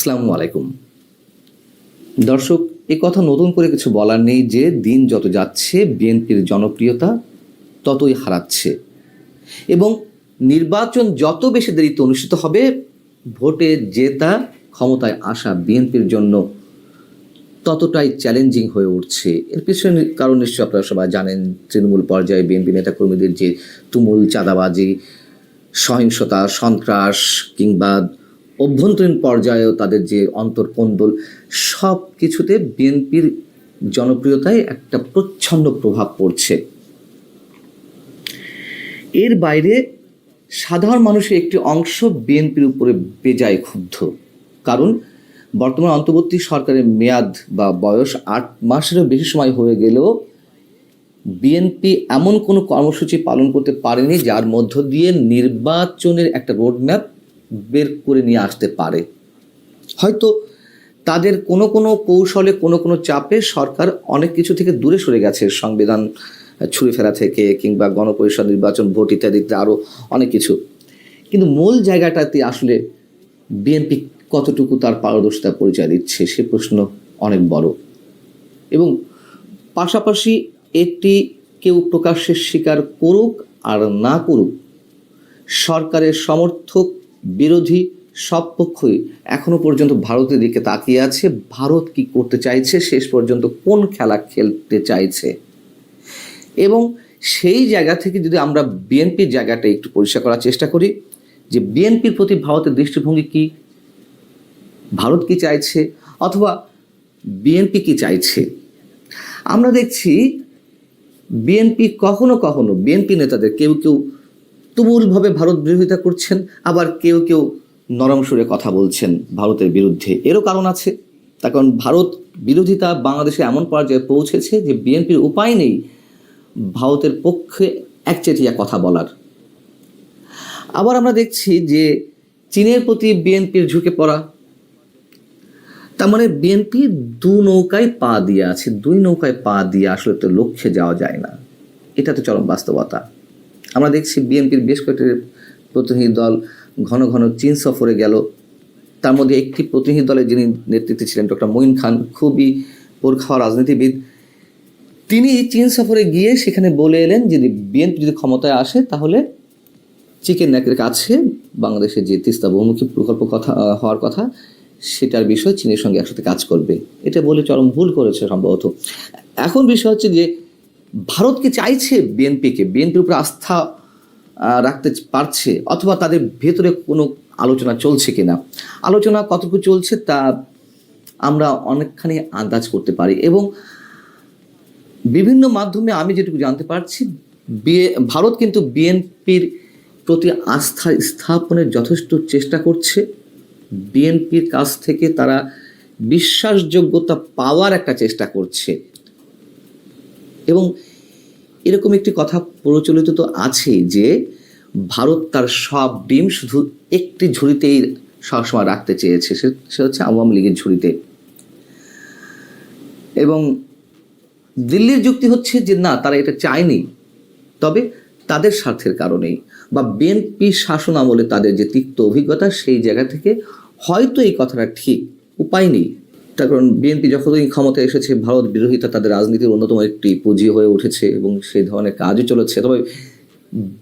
আসসালামু আলাইকুম দর্শক, এ কথা নতুন করে কিছু বলার নেই যে দিন যত যাচ্ছে বিএনপির জনপ্রিয়তা ততই হারাচ্ছে এবং নির্বাচন যত বেশি দেরিতে অনুষ্ঠিত হবে ভোটে জেতা, ক্ষমতায় আসা বিএনপির জন্য ততটাই চ্যালেঞ্জিং হয়ে উঠছে। এর পিছনে কারণ নিশ্চয়ই আপনারা সবাই জানেন। তৃণমূল পর্যায়ে বিএনপি নেতাকর্মীদের যে তুমুল চাঁদাবাজি, সহিংসতা, সন্ত্রাস কিংবা অভ্যন্তরীণ পর্যায়েও তাদের যে অন্তর্কোন্দল, সব কিছুতে বিএনপির জনপ্রিয়তায় একটা প্রচ্ছন্ন প্রভাব পড়ছে। এর বাইরে সাধারণ মানুষের একটি অংশ বিএনপির উপরে বেজায় ক্ষুব্ধ। কারণ বর্তমান অন্তর্বর্তী সরকারের মেয়াদ বা বয়স 8 মাসেরও বেশি সময় হয়ে গেলেও বিএনপি এমন কোনো কর্মসূচি পালন করতে পারেনি যার মধ্য দিয়ে নির্বাচনের একটা রোডম্যাপ বের করে নিয়ে আসতে পারে। হয়তো তাদের কোনো কোনো কৌশলে, কোনো কোনো চাপে সরকার অনেক কিছু থেকে দূরে সরে গেছে, সংবিধান ছুঁড়ে ফেলা থেকে কিংবা গণপরিষদ নির্বাচন, ভোট ইত্যাদিতে আরও অনেক কিছু। কিন্তু মূল জায়গাটাতে আসলে বিএনপি কতটুকু তার পারদর্শিতা পরিচয় দিচ্ছে সে প্রশ্ন অনেক বড়। এবং পাশাপাশি এটি কেউ প্রকাশ্যে স্বীকার করুক আর না করুক, সরকারের সমর্থক বিরোধী সব পক্ষই এখনো পর্যন্ত ভারতের দিকে তাকিয়ে আছে। ভারত কি করতে চাইছে, শেষ পর্যন্ত কোন খেলা খেলতে চাইছে। এবং সেই জায়গা থেকে যদি আমরা বিএনপির জায়গাটা একটু পরিষ্কার করার চেষ্টা করি যে বিএনপির প্রতি ভারতের দৃষ্টিভঙ্গি কি, ভারত কি চাইছে অথবা বিএনপি কি চাইছে। আমরা দেখছি বিএনপি কখনো কখনো বিএনপি নেতাদের কেউ কেউ তুমুলভাবে ভারত বিরোধিতা করছেন, আবার কেউ কেউ নরম সুরে কথা বলছেন ভারতের বিরুদ্ধে। এরও কারণ আছে। তার কারণ ভারত বিরোধিতা বাংলাদেশে এমন পর্যায়ে পৌঁছেছে যে বিএনপির উপায় নেই ভারতের পক্ষে একচেটিয়া কথা বলার। আবার আমরা দেখছি যে চীনের প্রতি বিএনপির ঝুঁকে পড়া। তার মানে বিএনপি দু নৌকায় পা দিয়ে আছে, দুই নৌকায় পা দিয়ে আসলে তো লক্ষ্যে যাওয়া যায় না। এটা তো চরম বাস্তবতা। আমরা দেখছি বিএনপির বেশ কয়েকটি প্রতিনিধি দল ঘন ঘন চীন সফরে গেল। তার মধ্যে একটি প্রতিনিধি দলের যিনি নেতৃত্বে ছিলেন ডক্টর মঈন খান, খুবই পোরখাওয়া রাজনীতিবিদ, তিনি চীন সফরে গিয়ে সেখানে বলে এলেন যে বিএনপি যদি ক্ষমতায় আসে তাহলে চিকেন নেকের কাছে বাংলাদেশের যে তিস্তা বহুমুখী প্রকল্প হওয়ার কথা সেটার বিষয় চীনের সঙ্গে একসাথে কাজ করবে। এটা বলে চরম ভুল করেছে সম্ভবত। এখন বিষয় হচ্ছে যে ভারত কি চাইছে বিএনপির উপর আস্থা রাখতে পারছে, অথবা তাদের ভেতরে কোনো আলোচনা চলছে কিনা। আলোচনা কতটুকু চলছে তা আমরা অনেকখানি আন্দাজ করতে পারি। এবং বিভিন্ন মাধ্যমে আমি যেটুকু জানতে পারছি, ভারত কিন্তু বিএনপির প্রতি আস্থা স্থাপনের যথেষ্ট চেষ্টা করছে। বিএনপির কাছ থেকে তারা বিশ্বাসযোগ্যতা পাওয়ার একটা চেষ্টা করছে। এবং এরকম একটি কথা প্রচলিত তো আছে যে ভারত তার সব ডিম শুধু একটি ঝুড়িতেই সবসময় রাখতে চেয়েছে, সে হচ্ছে আওয়ামী লীগের ঝুড়িতে। এবং দিল্লির যুক্তি হচ্ছে যে না, তারা এটা চায়নি, তবে তাদের স্বার্থের কারণেই বা বিএনপি শাসন আমলে তাদের যে তিক্ত অভিজ্ঞতা সেই জায়গা থেকে হয়তো এই কথাটা ঠিক, উপায় নেই। তার কারণ বিএনপি যখনই ক্ষমতায় এসেছে ভারত বিরোধিতা তাদের রাজনীতির অন্যতম একটি পুঁজি হয়ে উঠেছে এবং সেই ধরনের কাজই চলেছে। তবে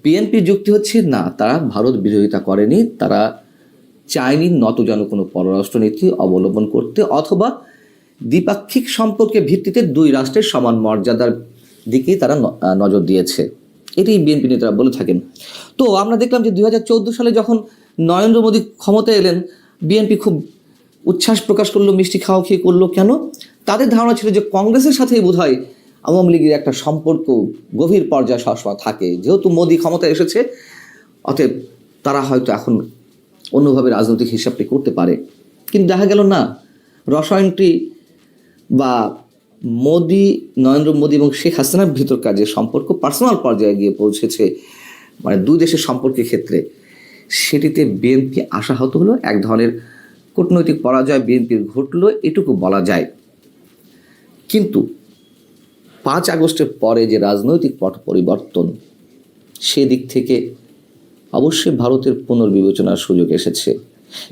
বিএনপির যুক্তি হচ্ছে না, তারা ভারত বিরোধিতা করেনি, তারা চায়নি নতজানু কোনো পররাষ্ট্রনীতি অবলম্বন করতে, অথবা দ্বিপাক্ষিক সম্পর্কের ভিত্তিতে দুই রাষ্ট্রের সমান মর্যাদার দিকেই তারা নজর দিয়েছে। এটাই বিএনপি নেতারা বলে থাকেন। তো আমরা দেখলাম যে 2014 সালে যখন নরেন্দ্র মোদী ক্ষমতায় এলেন, বিএনপি খুব উচ্ছ্বাস প্রকাশ করলো, মিষ্টি খাওয়া খেয়ে করলো। কেন? তাদের ধারণা ছিল যে কংগ্রেসের সাথেই বোধহয় আওয়ামী লীগের একটা সম্পর্ক গভীর পর্যায়ে সবসময় থাকে, যেহেতু মোদী ক্ষমতায় এসেছে, অতএব তারা হয়তো এখন অন্যভাবে রাজনৈতিক হিসাবটি করতে পারে। কিন্তু দেখা গেল না, রসায়নটি বা নরেন্দ্র মোদী এবং শেখ হাসিনার ভিতরকার যে সম্পর্ক পার্সোনাল পর্যায়ে গিয়ে পৌঁছেছে, মানে দুই দেশের সম্পর্কের ক্ষেত্রে, সেটিতে বিএনপি আশাহত হলো। এক ধরনের কূটনৈতিক পরাজয় বিএনপির ঘটলো, এটুকু বলা যায়। কিন্তু 5 আগস্টের পরে যে রাজনৈতিক পট পরিবর্তন, সেদিক থেকে অবশ্যই ভারতের পুনর্বিবেচনার সুযোগ এসেছে।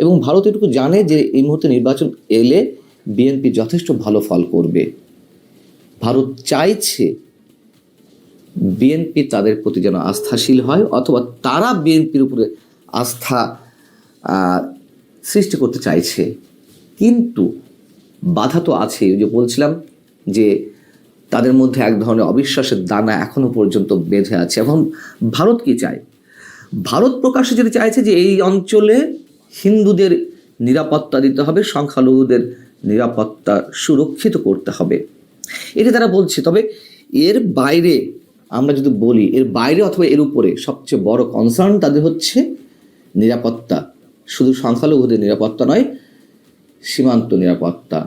এবং ভারত এটুকু জানে যে এই মুহূর্তে নির্বাচন এলে বিএনপি যথেষ্ট ভালো ফল করবে। ভারত চাইছে বিএনপি তাদের প্রতি যেন আস্থাশীল হয়, অথবা তারা বিএনপির উপরে আস্থা সৃষ্টি করতে চাইছে। কিন্তু বাধা তো আছে, ওই যে বলছিলাম যে তাদের মধ্যে এক ধরনের অবিশ্বাসের দানা এখনো পর্যন্ত বেঁধে আছে। এখন ভারত কি চায়? ভারত প্রকাশ্যে যেটা চাইছে যে এই অঞ্চলে হিন্দুদের নিরাপত্তা দিতে হবে, সংখ্যালঘুদের নিরাপত্তা সুরক্ষিত করতে হবে, এটা তারা বলছে। তবে এর বাইরে আমরা যদি বলি, এর বাইরে অথবা এর উপরে সবচেয়ে বড় কনসার্ন তাদের হচ্ছে নিরাপত্তা, শুধু সংখ্যালঘুদের নিরাপত্তা নয়, সীমান্ত নিরাপত্তা।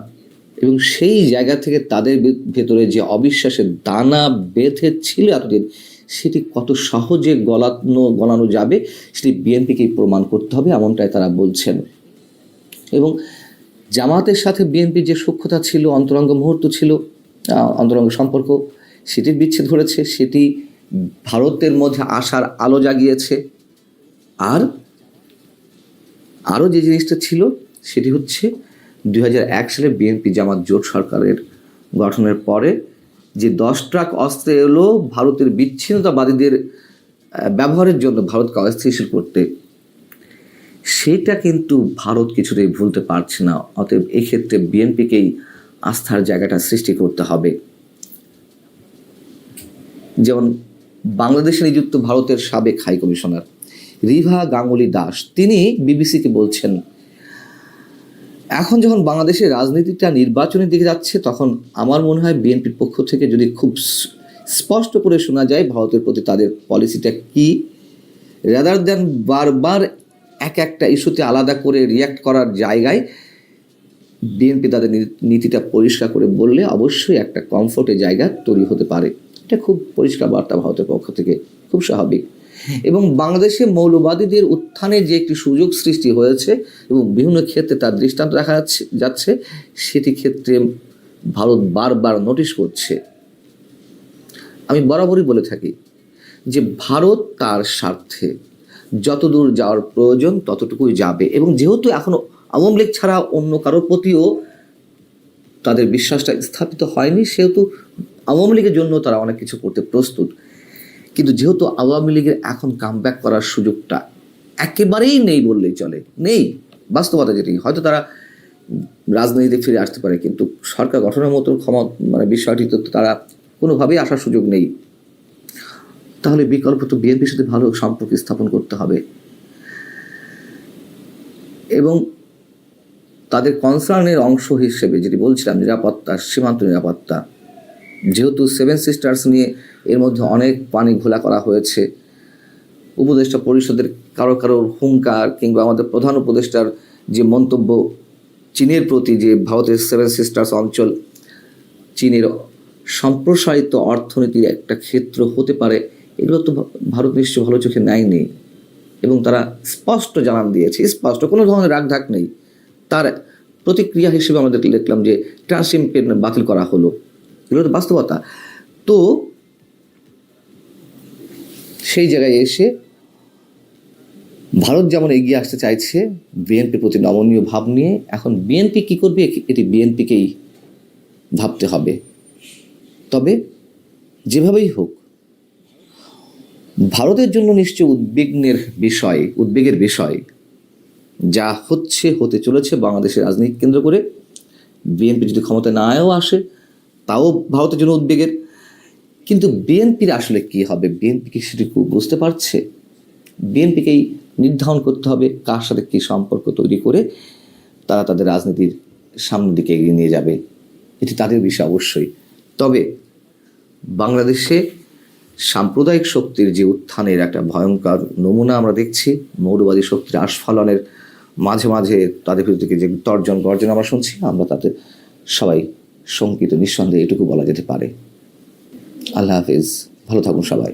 এবং সেই জায়গা থেকে তাদের ভেতরে যে অবিশ্বাসের দানা বেঁধে ছিল এতদিন, সেটি কত সহজে গলানো যাবে সেটি বিএনপিকেই প্রমাণ করতে হবে, এমনটাই তারা বলছেন। এবং জামাতের সাথে বিএনপির যে সূক্ষ্মতা ছিল, অন্তরঙ্গ মুহূর্ত ছিল, অন্তরঙ্গ সম্পর্ক, সেটির বিচ্ছেদ ঘটেছে, সেটি ভারতের মধ্যে আশার আলো জাগিয়েছে। আর আরও যে জিনিসটা ছিল সেটি হচ্ছে 2001 সালে বিএনপি জামাত জোট সরকারের গঠনের পরে যে 10 ট্রাক অস্ত্র এলো ভারতের বিচ্ছিন্নতাবাদীদের ব্যবহারের জন্য ভারতকে অস্থিতিশীল করতে, সেটা কিন্তু ভারত কিছুতেই ভুলতে পারছে না। অতএব এক্ষেত্রে বিএনপিকেই আস্থার জায়গাটা সৃষ্টি করতে হবে। যেমন বাংলাদেশে নিযুক্ত ভারতের সাবেক হাই কমিশনার রিভা গাঙ্গুলি দাস, তিনি বিবিসিকে বলছেন, এখন যখন বাংলাদেশের রাজনীতিটা নির্বাচনের দিকে যাচ্ছে, তখন আমার মনে হয় বিএনপির পক্ষ থেকে যদি খুব স্পষ্ট করে শোনা যায় ভারতের প্রতি তাদের পলিসিটা কি, রাদার দ্যান বারবার একটা ইস্যুতে আলাদা করে রিয়্যাক্ট করার জায়গায় বিএনপি তাদের নীতিটা পরিষ্কার করে বললে অবশ্যই একটা কমফোর্টের জায়গা তৈরি হতে পারে। এটা খুব পরিষ্কার বার্তা ভারতের পক্ষ থেকে, খুব স্বাভাবিক। এবং বাংলাদেশে মৌলবাদীদের উত্থানে যে একটি সুযোগ সৃষ্টি হয়েছে এবং বিভিন্ন ক্ষেত্রে তার দৃষ্টান্ত দেখা যাচ্ছে, সেটি ক্ষেত্রে ভারত বারবার নোটিশ করছে। আমি বরাবরই বলে থাকি যে ভারত তার স্বার্থে যতদূর যাওয়ার প্রয়োজন ততটুকুই যাবে। এবং যেহেতু এখনো আওয়ামী লীগ ছাড়া অন্য কারোর প্রতিও তাদের বিশ্বাসটা স্থাপিত হয়নি, সেহেতু আওয়ামী লীগের জন্য তারা অনেক কিছু করতে প্রস্তুত। কিন্তু যেহেতু আওয়ামী লীগের এখন কামব্যাক করার সুযোগটা একেবারেই নেই বললেই চলে, নেই, বাস্তবতা যেটি, হয়তো তারা রাজনীতিতে ফিরে আসতে পারে, কিন্তু সরকার গঠনের মতো বিষয়টি তো তারা কোনোভাবেই আসার সুযোগ নেই। তাহলে বিকল্প তো বিএনপির সাথে ভালো সম্পর্ক স্থাপন করতে হবে। এবং তাদের কনসার্নের অংশ হিসেবে যেটি বলছিলাম, নিরাপত্তা, সীমান্ত নিরাপত্তা, যেহেতু 7 সিস্টার্স নিয়ে এর মধ্যে অনেক পানি ঘোলা করা হয়েছে, উপদেষ্টা পরিষদের কারো হুঙ্কার কিংবা আমাদের প্রধান উপদেষ্টার যে মন্তব্য চীনের প্রতি, যে ভারতের 7 সিস্টার্স অঞ্চল চীনের সম্প্রসারিত অর্থনীতির একটা ক্ষেত্র হতে পারে, এগুলো তো ভারত নিশ্চয় ভালো চোখে নেয়নি। এবং তারা স্পষ্ট জানান দিয়েছে, স্পষ্ট, কোনো ধরনের রাগঢাক নেই। তার প্রতিক্রিয়া হিসেবে আমাদের দেখলাম যে ট্রান্সশিপমেন্ট বাতিল করা হলো, এগুলো তো বাস্তবতা। তো সেই জায়গায় এসে ভারত যেমন এগিয়ে আসতে চাইছে বিএনপির প্রতি নমনীয় ভাব নিয়ে, এখন বিএনপি কী করবে এটি বিএনপিকেই ভাবতে হবে। তবে যেভাবেই হোক, ভারতের জন্য নিশ্চয় উদ্বেগের বিষয় যা হতে চলেছে বাংলাদেশের রাজনীতি কেন্দ্র করে। বিএনপি যদি ক্ষমতায় নাও আসে তাও ভারতের জন্য উদ্বেগের। কিন্তু বিএনপির আসলে কি হবে, বিএনপি কি সেটি বুঝতে পারছে? বিএনপিকেই নির্ধারণ করতে হবে কার সাথে কী সম্পর্ক তৈরি করে তারা তাদের রাজনীতির সামনের দিকে এগিয়ে নিয়ে যাবে, এটি তাদের বিষয় অবশ্যই। তবে বাংলাদেশে সাম্প্রদায়িক শক্তির যে উত্থানের একটা ভয়ঙ্কর নমুনা আমরা দেখছি, মৌলবাদী শক্তির আস্ফালনের মাঝে মাঝে তাদের বিরুদ্ধে যে তর্জন গর্জন আমরা শুনছি, আমরা তাতে সবাই শঙ্কিত, নিঃসন্দেহে এটুকু বলা যেতে পারে। আল্লাহ হাফিজ, ভালো থাকুন সবাই।